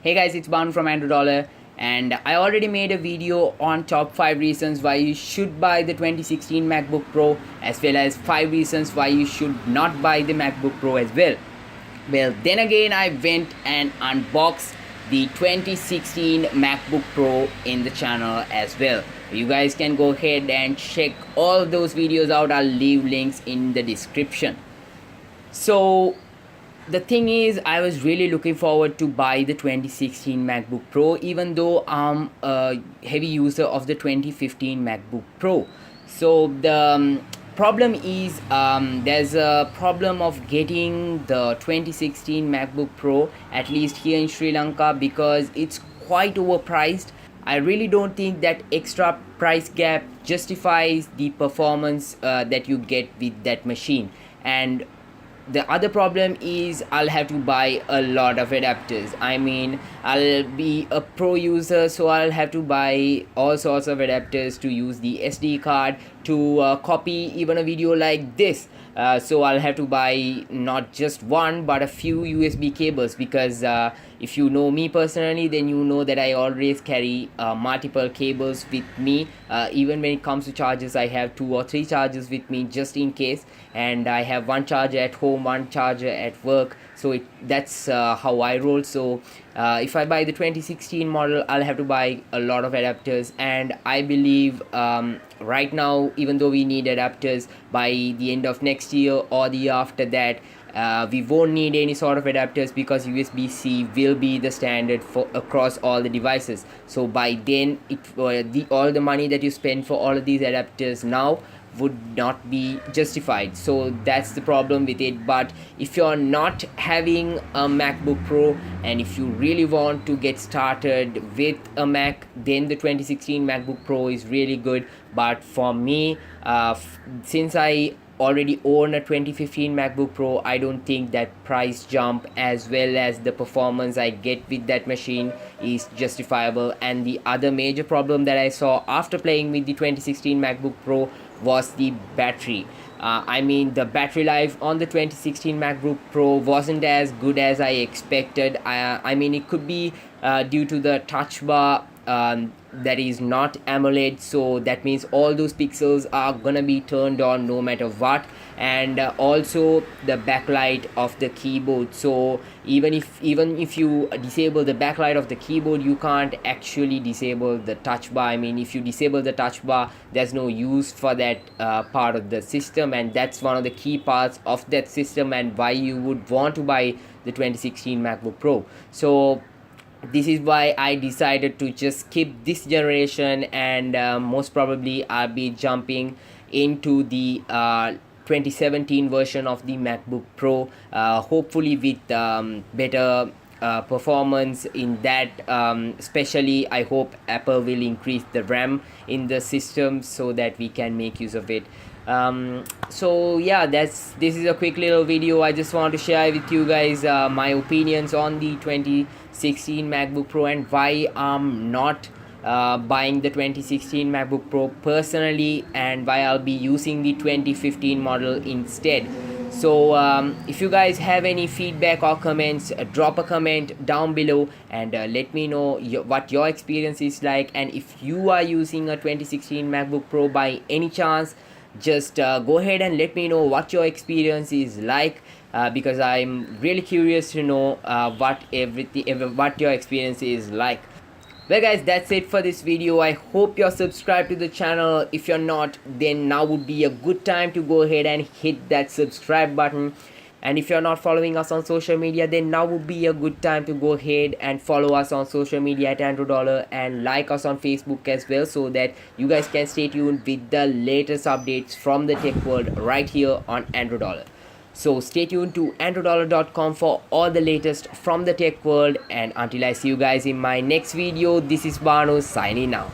Hey guys, it's Banu from Andro, and I already made a video on top 5 reasons why you should buy the 2016 MacBook Pro, as well as 5 reasons why you should not buy the MacBook Pro as well. Well, then again, I went and unboxed the 2016 MacBook Pro in the channel as well. You guys can go ahead and check all those videos out. I'll leave links in the description. So the thing is, I was really looking forward to buy the 2016 MacBook Pro, even though I'm a heavy user of the 2015 MacBook Pro. So the problem is, there's a problem of getting the 2016 MacBook Pro, at least here in Sri Lanka, because it's quite overpriced. I really don't think that extra price gap justifies the performance that you get with that machine. And the other problem is I'll have to buy a lot of adapters. I mean, I'll be a pro user, so I'll have to buy all sorts of adapters to use the SD card to copy even a video like this. So I'll have to buy not just one but a few USB cables, because if you know me personally, then you know that I always carry multiple cables with me. Even when it comes to chargers, I have 2 or 3 chargers with me just in case, and I have one charger at home, one charger at work. So that's how I roll. So if I buy the 2016 model, I'll have to buy a lot of adapters, and I believe right now, even though we need adapters, by the end of next year or the year after that, we won't need any sort of adapters, because USB-C will be the standard for across all the devices. So by then, all the money that you spend for all of these adapters now would not be justified. So that's the problem with it. But if you're not having a MacBook Pro, and if you really want to get started with a Mac, then the 2016 MacBook Pro is really good. But for me, since I already own a 2015 MacBook Pro, I don't think that price jump as well as the performance I get with that machine is justifiable. And the other major problem that I saw after playing with the 2016 MacBook Pro was the battery. I mean, the battery life on the 2016 MacBook Pro wasn't as good as I expected. I mean, it could be due to the touch bar that is not AMOLED, so that means all those pixels are gonna be turned on no matter what. And also the backlight of the keyboard. So even if you disable the backlight of the keyboard, you can't actually disable the touch bar. I mean, if you disable the touch bar, there's no use for that part of the system, and that's one of the key parts of that system, and why you would want to buy the 2016 MacBook Pro. So this is why I decided to just skip this generation, and most probably I'll be jumping into the 2017 version of the MacBook Pro, hopefully with better performance in that. Especially, I hope Apple will increase the RAM in the system so that we can make use of it. So yeah, this is a quick little video. I just want to share with you guys my opinions on the 2016 MacBook Pro, and why I'm not buying the 2016 MacBook Pro personally, and why I'll be using the 2015 model instead. So if you guys have any feedback or comments, drop a comment down below, and let me know what your experience is like. And if you are using a 2016 MacBook Pro by any chance, just go ahead and let me know what your experience is like, because I'm really curious to know what your experience is like. Well guys, that's it for this video. I hope you're subscribed to the channel. If you're not, then now would be a good time to go ahead and hit that subscribe button. And if you're not following us on social media, then now would be a good time to go ahead and follow us on social media at Andro, and like us on Facebook as well, so that you guys can stay tuned with the latest updates from the tech world right here on Andro. So stay tuned to androdollar.com for all the latest from the tech world, and until I see you guys in my next video, this is Banu signing out.